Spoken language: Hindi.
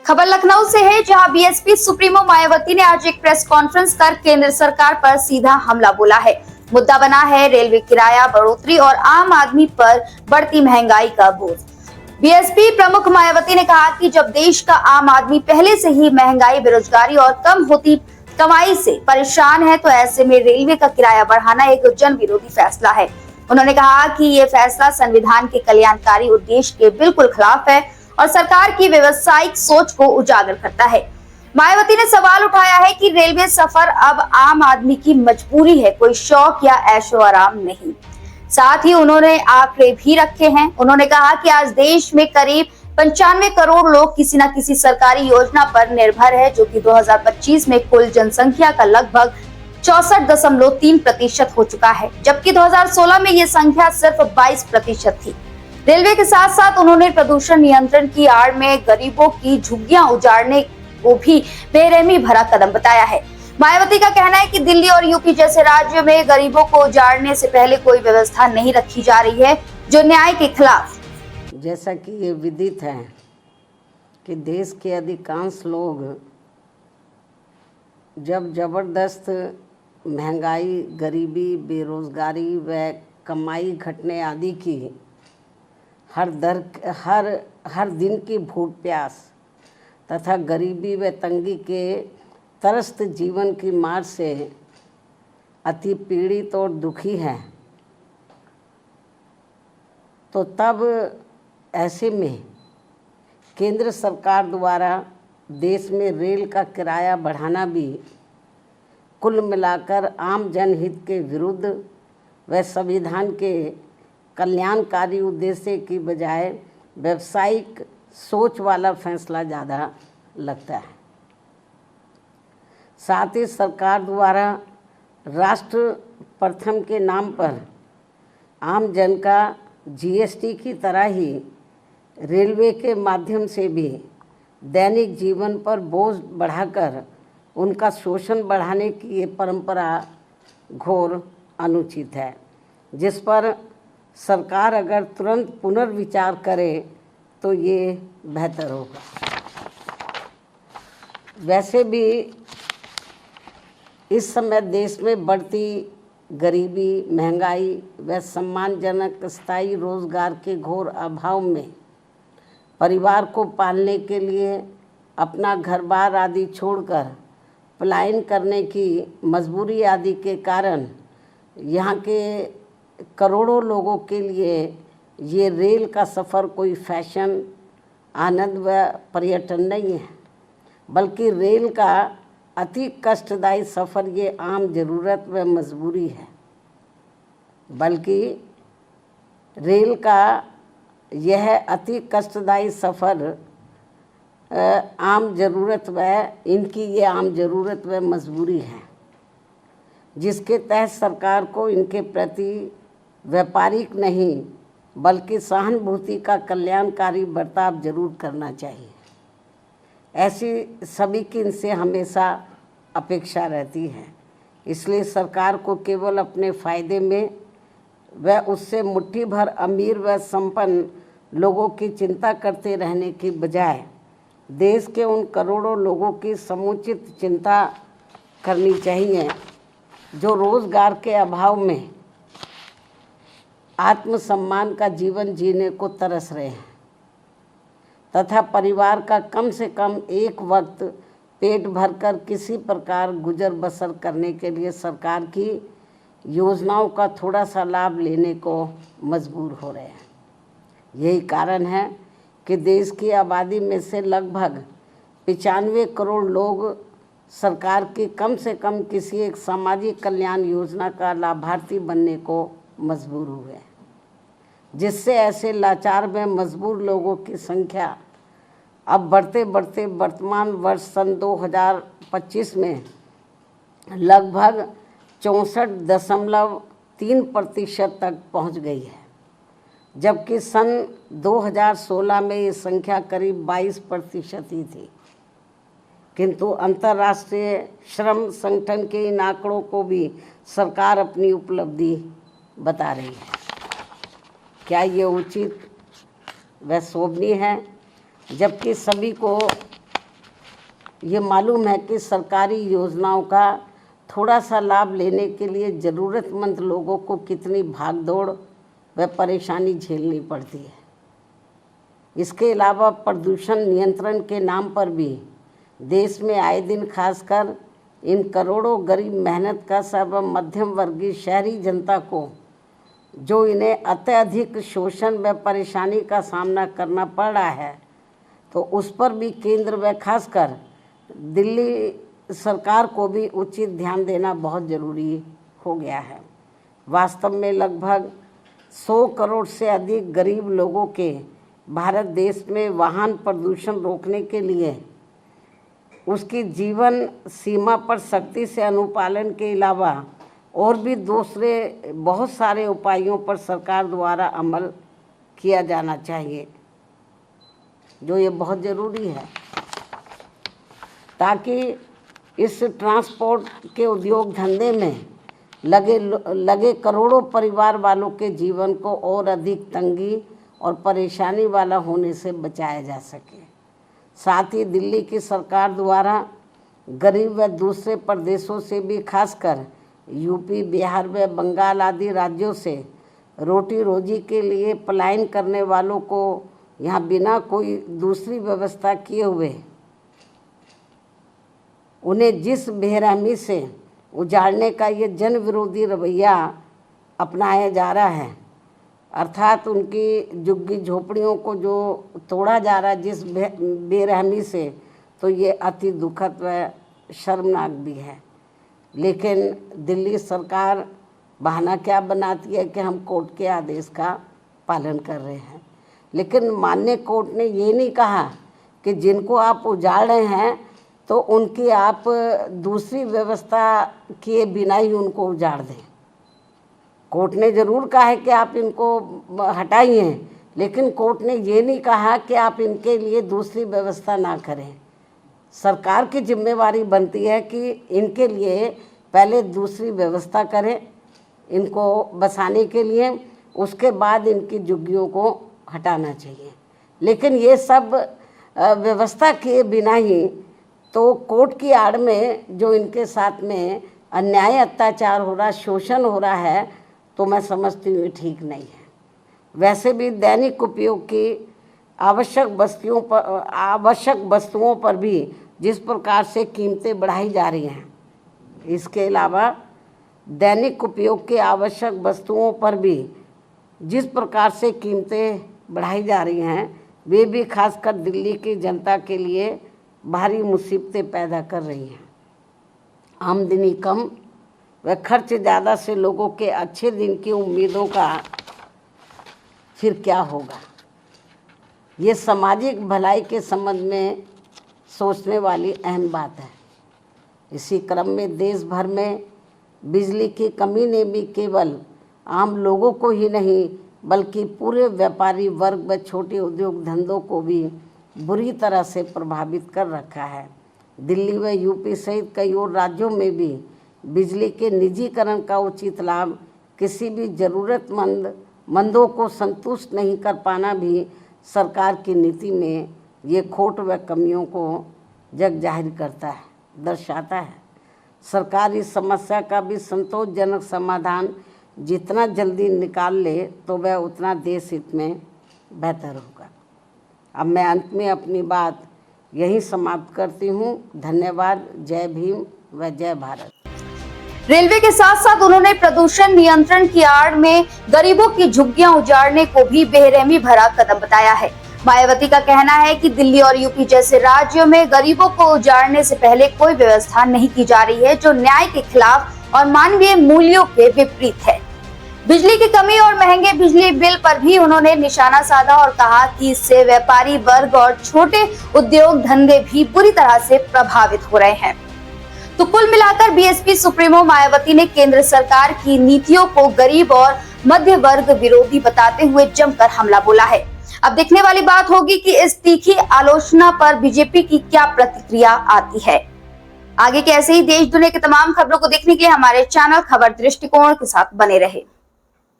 खबर लखनऊ से है, जहां बीएसपी सुप्रीमो मायावती ने आज एक प्रेस कॉन्फ्रेंस कर केंद्र सरकार पर सीधा हमला बोला है। मुद्दा बना है रेलवे किराया बढ़ोतरी और आम आदमी पर बढ़ती महंगाई का बोझ। बीएसपी प्रमुख मायावती ने कहा कि जब देश का आम आदमी पहले से ही महंगाई, बेरोजगारी और कम होती कमाई से परेशान है, तो ऐसे में रेलवे का किराया बढ़ाना एक जन विरोधी फैसला है। उन्होंने कहा कि ये फैसला संविधान के कल्याणकारी उद्देश्य के बिल्कुल खिलाफ है और सरकार की व्यवसायिक सोच को उजागर करता है। मायावती ने सवाल उठाया है कि रेलवे सफर अब आम आदमी की मजबूरी है, कोई शौक या ऐशो आराम नहीं। साथ ही उन्होंने आंकड़े भी रखे हैं। उन्होंने कहा कि आज देश में करीब 95 करोड़ लोग किसी न किसी सरकारी योजना पर निर्भर है, जो कि 2025 में कुल जनसंख्या का लगभग 64.3% हो चुका है, जबकि 2016 में ये संख्या सिर्फ 22% थी। रेलवे के साथ साथ उन्होंने प्रदूषण नियंत्रण की आड़ में गरीबों की झुग्गियां उजाड़ने को भी बेरहमी भरा कदम बताया है। मायावती का कहना है कि दिल्ली और यूपी जैसे राज्यों में गरीबों को उजाड़ने से पहले कोई व्यवस्था नहीं रखी जा रही है जो न्याय के खिलाफ। जैसा कि ये विदित है कि देश के अधिकांश लोग जब जबरदस्त महंगाई, गरीबी, बेरोजगारी व कमाई घटने आदि की हर दिन की भूख प्यास तथा गरीबी व तंगी के त्रस्त जीवन की मार से अति पीड़ित और दुखी हैं, तो तब ऐसे में केंद्र सरकार द्वारा देश में रेल का किराया बढ़ाना भी कुल मिलाकर आम जनहित के विरुद्ध व संविधान के कल्याणकारी उद्देश्य की बजाय व्यावसायिक सोच वाला फैसला ज़्यादा लगता है। साथ ही सरकार द्वारा राष्ट्र प्रथम के नाम पर आम जन का जीएसटी की तरह ही रेलवे के माध्यम से भी दैनिक जीवन पर बोझ बढ़ाकर उनका शोषण बढ़ाने की ये परंपरा घोर अनुचित है, जिस पर सरकार अगर तुरंत पुनर्विचार करे तो ये बेहतर होगा। वैसे भी इस समय देश में बढ़ती गरीबी, महंगाई व सम्मानजनक स्थायी रोजगार के घोर अभाव में परिवार को पालने के लिए अपना घर-बार आदि छोड़कर पलायन करने की मजबूरी आदि के कारण यहाँ के करोड़ों लोगों के लिए ये रेल का सफ़र कोई फैशन, आनंद व पर्यटन नहीं है, बल्कि रेल का अति कष्टदायी सफ़र ये आम ज़रूरत व मजबूरी है। बल्कि रेल का यह अति कष्टदायी सफ़र आम ज़रूरत व इनकी ये आम ज़रूरत व मजबूरी है, जिसके तहत सरकार को इनके प्रति व्यापारिक नहीं बल्कि सहानुभूति का कल्याणकारी बर्ताव जरूर करना चाहिए। ऐसी सभी की इनसे हमेशा अपेक्षा रहती है। इसलिए सरकार को केवल अपने फ़ायदे में व उससे मुट्ठी भर अमीर व संपन्न लोगों की चिंता करते रहने की बजाय देश के उन करोड़ों लोगों की समुचित चिंता करनी चाहिए जो रोज़गार के अभाव में आत्मसम्मान का जीवन जीने को तरस रहे हैं तथा परिवार का कम से कम एक वक्त पेट भरकर किसी प्रकार गुजर बसर करने के लिए सरकार की योजनाओं का थोड़ा सा लाभ लेने को मजबूर हो रहे हैं। यही कारण है कि देश की आबादी में से लगभग 95 करोड़ लोग सरकार की कम से कम किसी एक सामाजिक कल्याण योजना का लाभार्थी बनने को मजबूर हुए, जिससे ऐसे लाचार में मजबूर लोगों की संख्या अब बढ़ते बढ़ते वर्तमान वर्ष सन 2025 में लगभग 64.3% तक पहुंच गई है, जबकि सन 2016 में ये संख्या करीब 22% ही थी। किंतु अंतर्राष्ट्रीय श्रम संगठन के इन आंकड़ों को भी सरकार अपनी उपलब्धि बता रही है। क्या ये उचित व शोभनीय है? जबकि सभी को ये मालूम है कि सरकारी योजनाओं का थोड़ा सा लाभ लेने के लिए ज़रूरतमंद लोगों को कितनी भागदौड़ व परेशानी झेलनी पड़ती है। इसके अलावा प्रदूषण नियंत्रण के नाम पर भी देश में आए दिन खासकर इन करोड़ों गरीब मेहनत का सब मध्यम वर्गीय शहरी जनता को जो इन्हें अत्यधिक शोषण व परेशानी का सामना करना पड़ रहा है, तो उस पर भी केंद्र व खासकर दिल्ली सरकार को भी उचित ध्यान देना बहुत ज़रूरी हो गया है। वास्तव में लगभग 100 करोड़ से अधिक गरीब लोगों के भारत देश में वाहन प्रदूषण रोकने के लिए उसकी जीवन सीमा पर सख्ती से अनुपालन के अलावा और भी दूसरे बहुत सारे उपायों पर सरकार द्वारा अमल किया जाना चाहिए, जो ये बहुत ज़रूरी है, ताकि इस ट्रांसपोर्ट के उद्योग धंधे में लगे करोड़ों परिवार वालों के जीवन को और अधिक तंगी और परेशानी वाला होने से बचाया जा सके। साथ ही दिल्ली की सरकार द्वारा गरीब व दूसरे प्रदेशों से भी खासकर यूपी, बिहार व बंगाल आदि राज्यों से रोटी रोजी के लिए पलायन करने वालों को यहाँ बिना कोई दूसरी व्यवस्था किए हुए उन्हें जिस बेरहमी से उजाड़ने का ये जन विरोधी रवैया अपनाया जा रहा है, अर्थात उनकी झुग्गी झोपड़ियों को जो तोड़ा जा रहा है जिस बेरहमी से, तो ये अति दुखद व शर्मनाक भी है। लेकिन दिल्ली सरकार बहाना क्या बनाती है कि हम कोर्ट के आदेश का पालन कर रहे हैं, लेकिन माननीय कोर्ट ने ये नहीं कहा कि जिनको आप उजाड़ रहे हैं तो उनकी आप दूसरी व्यवस्था किए बिना ही उनको उजाड़ दें। कोर्ट ने ज़रूर कहा है कि आप इनको हटाइए, लेकिन कोर्ट ने ये नहीं कहा कि आप इनके लिए दूसरी व्यवस्था ना करें। सरकार की जिम्मेवारी बनती है कि इनके लिए पहले दूसरी व्यवस्था करें इनको बसाने के लिए, उसके बाद इनकी झुग्गियों को हटाना चाहिए। लेकिन ये सब व्यवस्था किए बिना ही तो कोर्ट की आड़ में जो इनके साथ में अन्याय अत्याचार हो रहा, शोषण हो रहा है, तो मैं समझती हूँ ठीक नहीं है। वैसे भी दैनिक उपयोग की आवश्यक वस्तुओं पर भी जिस प्रकार से कीमतें बढ़ाई जा रही हैं, इसके अलावा दैनिक उपयोग के आवश्यक वस्तुओं पर भी जिस प्रकार से कीमतें बढ़ाई जा रही हैं, वे भी खासकर दिल्ली की जनता के लिए भारी मुसीबतें पैदा कर रही हैं। आमदनी कम व खर्च ज़्यादा से लोगों के अच्छे दिन की उम्मीदों का फिर क्या होगा, ये सामाजिक भलाई के संबंध में सोचने वाली अहम बात है। इसी क्रम में देश भर में बिजली की कमी ने भी केवल आम लोगों को ही नहीं बल्कि पूरे व्यापारी वर्ग व छोटे उद्योग धंधों को भी बुरी तरह से प्रभावित कर रखा है। दिल्ली व यूपी सहित कई और राज्यों में भी बिजली के निजीकरण का उचित लाभ किसी भी ज़रूरतमंदों को संतुष्ट नहीं कर पाना भी सरकार की नीति में ये खोट व कमियों को जग जाहिर करता है, दर्शाता है। सरकार इस समस्या का भी संतोषजनक समाधान जितना जल्दी निकाल ले तो वह उतना देश हित में बेहतर होगा। अब मैं अंत में अपनी बात यहीं समाप्त करती हूँ। धन्यवाद। जय भीम व जय भारत। रेलवे के साथ साथ उन्होंने प्रदूषण नियंत्रण की आड़ में गरीबों की झुग्गियां उजाड़ने को भी बेरहमी भरा कदम बताया है। मायावती का कहना है कि दिल्ली और यूपी जैसे राज्यों में गरीबों को उजाड़ने से पहले कोई व्यवस्था नहीं की जा रही है, जो न्याय के खिलाफ और मानवीय मूल्यों के विपरीत है। बिजली की कमी और महंगे बिजली बिल पर भी उन्होंने निशाना साधा और कहा कि इससे व्यापारी वर्ग और छोटे उद्योग धंधे भी बुरी तरह से प्रभावित हो रहे हैं। तो कुल मिलाकर बीएसपी सुप्रीमो मायावती ने केंद्र सरकार की नीतियों को गरीब और मध्य वर्ग विरोधी बताते हुए जमकर हमला बोला है। अब देखने वाली बात होगी कि इस तीखी आलोचना पर बीजेपी की क्या प्रतिक्रिया आती है। आगे के ऐसे ही देश दुनिया की तमाम खबरों को देखने के लिए हमारे चैनल खबर दृष्टिकोण के साथ बने रहे।